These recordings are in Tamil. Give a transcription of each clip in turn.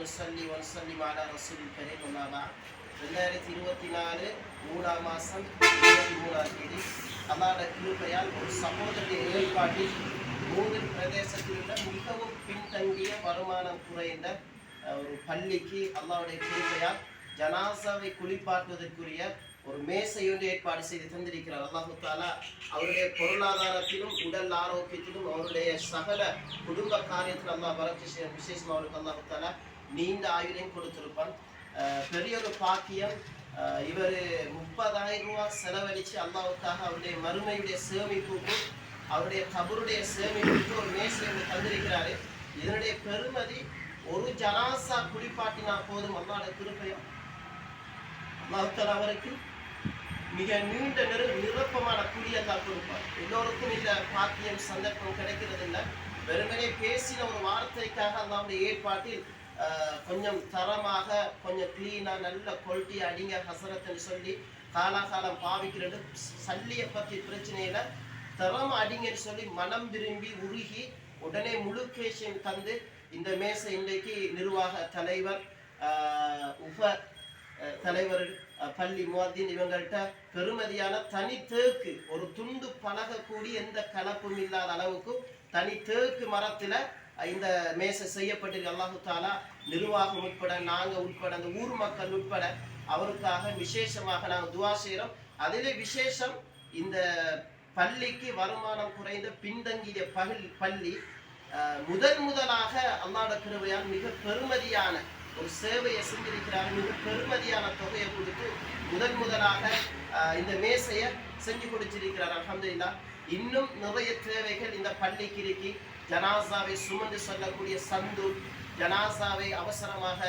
நுசல்லி வன்சல்லி மாலா ரசூலில் கரீம் அம்மா பஅத். 2024 3ஆம் மாதம் 23ஆம் தேதி அல்லாஹ்வுடைய கிருபையால் ஒரு சகோதரருடைய ஏற்பாட்டில் மூங்கில் பிரதேசத்தில் உள்ள மிகவும் பின்தங்கிய வருமானம் குறைந்த ஒரு பள்ளிக்கு அல்லாஹ்வுடைய கிருபையால் ஜனாசாவை குளிப்பாட்டுவதற்குரிய ஒரு மேசையோடு ஏற்பாடு செய்து தந்திருக்கிறார். அல்லாஹு தாலா அவருடைய பொருளாதாரத்திலும் உடல் ஆரோக்கியத்திலும் அவருடைய சகல குடும்ப காரியத்திலும் அல்லாஹ் பரக்கத் செய்ய விசேஷமாக அவருக்கு அல்லாஹு தாலா நீண்ட ஆயுளையும் கொடுத்திருப்பான். பெரிய ஒரு பாக்கியம். இவர் 30,000 ரூபாய் செலவழித்து அல்லாஹ்வுக்காக அவருடைய மறுமையுடைய சேமிப்புக்கும் அவருடைய கபருடைய சேமிப்புக்கும் ஒரு மேசை தந்திருக்கிறாரு. இதனுடைய பெருமதி ஒரு ஜனாசா குளிப்பாட்டினா போதும். அல்லாஹ்வுடைய கிருபையும் அல்லாஹ் தஆலா அவருக்கு மிக நீண்ட நிரப்பமான கூலியை தான் கொடுப்பார். எல்லோருக்கும் இந்த பாக்கியம் சந்தர்ப்பம் கிடைக்கிறது இல்லை. வெறுமனே பேசின ஒரு வார்த்தைக்காக அல்லாஹ்வுடைய ஏற்பாட்டில் கொஞ்சம் தரமாக கொஞ்சம் கிளீனாக நல்ல குவாலிட்டி அடிங்க ஹசரத்துன்னு சொல்லி காலாகாலம் பாவிக்கிறது. சல்லியை பற்றி பிரச்சனையில தரம் அடிங்கன்னு சொல்லி மனம் விரும்பி உருகி உடனே முழு கேஷையும் தந்து இந்த மேசை இன்றைக்கு நிர்வாக தலைவர் உப தலைவர் பள்ளி முஅத்தின் இவங்கள்ட்ட பெருமதியான தனி தேக்கு ஒரு துண்டு பழகக்கூடிய எந்த கலப்பும் இல்லாத அளவுக்கு தனி தேக்கு மரத்துல இந்த மேசை செய்யப்பட்டிருக்கு. அல்லாஹு தாலா நிர்வாகம் உட்பட நாங்கள் உட்பட அந்த ஊர் மக்கள் உட்பட அவருக்காக விசேஷமாக நாங்கள் துவா செய்கிறோம். அதிலே விசேஷம் இந்த பள்ளிக்கு வருமானம் குறைந்த பின்தங்கிய பள்ளி முதலாக அல்லாஹ்வுடைய கிருபையால் மிக பெருமதியான ஒரு சேவையை செஞ்சிருக்கிறார். மிக பெருமதியான தொகையை கொடுத்து முதலாக இந்த மேசையை செஞ்சு கொடுத்திருக்கிறார். அல்ஹம்துலில்லாஹ். இன்னும் நிறைய தேவைகள் இந்த பள்ளிக்கு இருக்கு. ஜனாசாவை சுமந்து செல்லக்கூடிய சந்து, ஜனாசாவை அவசரமாக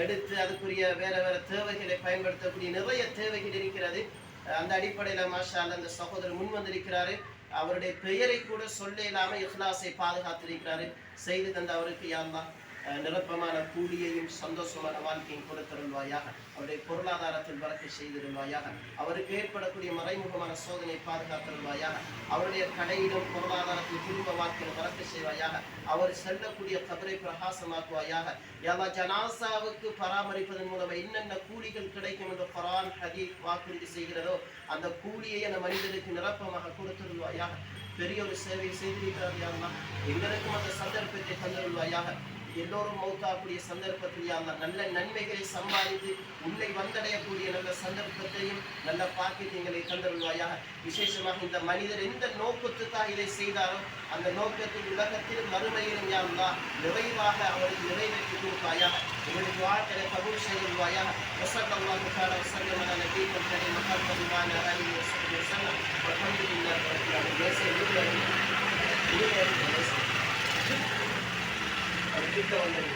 எடுத்து அதுக்குரிய வேற தேவைகளை பயன்படுத்தக்கூடிய நிறைய தேவைகள் இருக்கிறது. அந்த அடிப்படையில் மாஷா அல்லாஹ் அந்த சகோதரர் முன் வந்திருக்கிறாரு. அவருடைய பெயரை கூட சொல்ல இல்லாமல் இஹ்லாஸை பாதுகாத்திருக்கிறாரு. செய்து தந்த அவருக்கு யா அல்லாஹ் நிரப்பமான கூலியையும் சந்தோஷமான வாழ்க்கையும் கொடுத்திருவாயாக. அவருடைய பொருளாதாரத்தில் பரக்கத் செய்திருவாயாக. அவருக்கு ஏற்படக்கூடிய மறைமுகமான சோதனை பாதுகாத்திருவாயாக. அவருடைய கடையிலும் பொருளாதாரத்தில் குடும்ப வாழ்க்கையில் பரக்கத் செய்வாயாக. அவர் செல்லக்கூடிய கபரை பிரகாசமாக்குவாயாக. யா ஜனாசாவுக்கு பராமரிப்பதன் மூலம் என்னென்ன கூலிகள் கிடைக்கும் என்று குர்ஆன் ஹதீஸ் வாக்குறுதி செய்கிறதோ அந்த கூலியை அந்த மனிதனுக்கு நிரப்பமாக கொடுத்திருவாயாக. பெரிய ஒரு சேவை செய்திருக்கிறார். யா அல்லாஹ் எங்களுக்கும் அந்த சந்தர்ப்பத்தை தந்திருவாயாக. எல்லோரும் மௌத்தாக்கூடிய சந்தர்ப்பத்தில் யா அல்லாஹ் நல்ல நன்மைகளை சம்பாதித்து உன்னை வந்தடையக்கூடிய நல்ல சந்தர்ப்பத்தையும் நல்ல பாக்கியங்களை தந்தருள்வாயாக. விசேஷமாக இந்த மனிதர் எந்த நோக்கத்துக்காக இதை செய்தாரோ அந்த நோக்கத்தில் உலகத்திலும் மறுமையிலும் யா அல்லாஹ் நிறைவாக அவருக்கு நிறைவேற்றி கொடுப்பாயாக. எங்களுடைய துஆக்களை கபூல் செய்திருவாயாக. வஸல்லல்லாஹு தஆலா வஸல்லம் அலா நபியினா கரீம் முஹம்மது வ அலா ஆலிஹி வஸல்லம் வல்ஹம்துலில்லாஹி ரப்பில் ஆலமீன். கிட்ட வந்தது